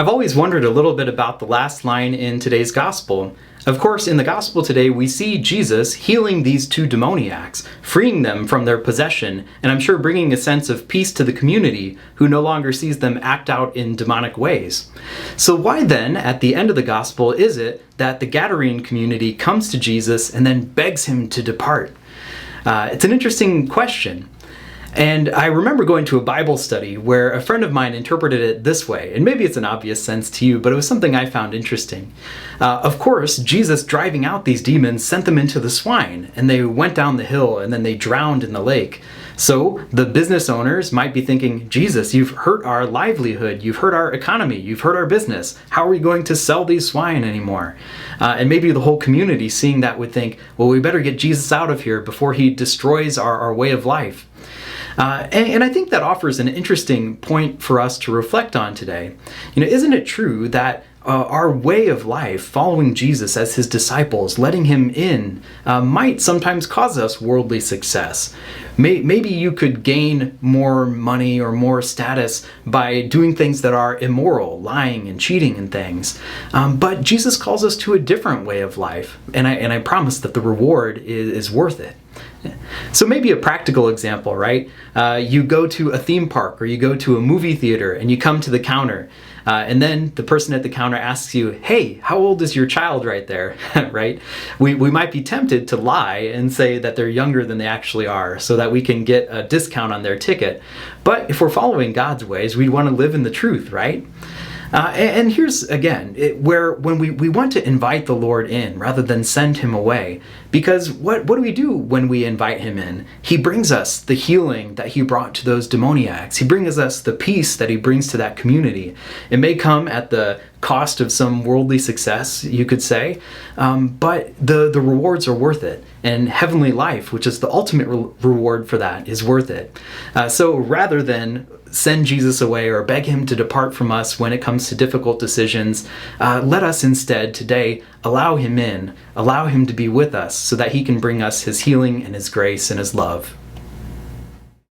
I've always wondered a little bit about the last line in today's gospel. Of course, in the gospel today, we see Jesus healing these two demoniacs, freeing them from their possession, and I'm sure bringing a sense of peace to the community who no longer sees them act out in demonic ways. So why then, at the end of the gospel, is it that the Gadarene community comes to Jesus and then begs him to depart? It's an interesting question. And I remember going to a Bible study where a friend of mine interpreted it this way, and maybe it's an obvious sense to you, but it was something I found interesting. Of course, Jesus driving out these demons sent them into the swine, and they went down the hill, and then they drowned in the lake. So the business owners might be thinking, Jesus, you've hurt our livelihood, you've hurt our economy, you've hurt our business. How are we going to sell these swine anymore? And maybe the whole community seeing that would think, well, we better get Jesus out of here before he destroys our way of life. And I think that offers an interesting point for us to reflect on today. Isn't it true that our way of life, following Jesus as his disciples, letting him in, might sometimes cause us worldly success? Maybe you could gain more money or more status by doing things that are immoral, lying and cheating and things. But Jesus calls us to a different way of life, and I promise that the reward is worth it. So maybe a practical example, right? You go to a theme park or you go to a movie theater and you come to the counter and then the person at the counter asks you, hey, how old is your child right there, right? We might be tempted to lie and say that they're younger than they actually are so that we can get a discount on their ticket. But if we're following God's ways, we want to live in the truth, right? And here's, again, when we want to invite the Lord in rather than send him away. Because what do we do when we invite him in? He brings us the healing that he brought to those demoniacs. He brings us the peace that he brings to that community. It may come at the cost of some worldly success, you could say, but the rewards are worth it. And heavenly life, which is the ultimate reward for that, is worth it. So rather than send Jesus away or beg him to depart from us when it comes to difficult decisions, let us instead today allow him in, allow him to be with us so that he can bring us his healing and his grace and his love.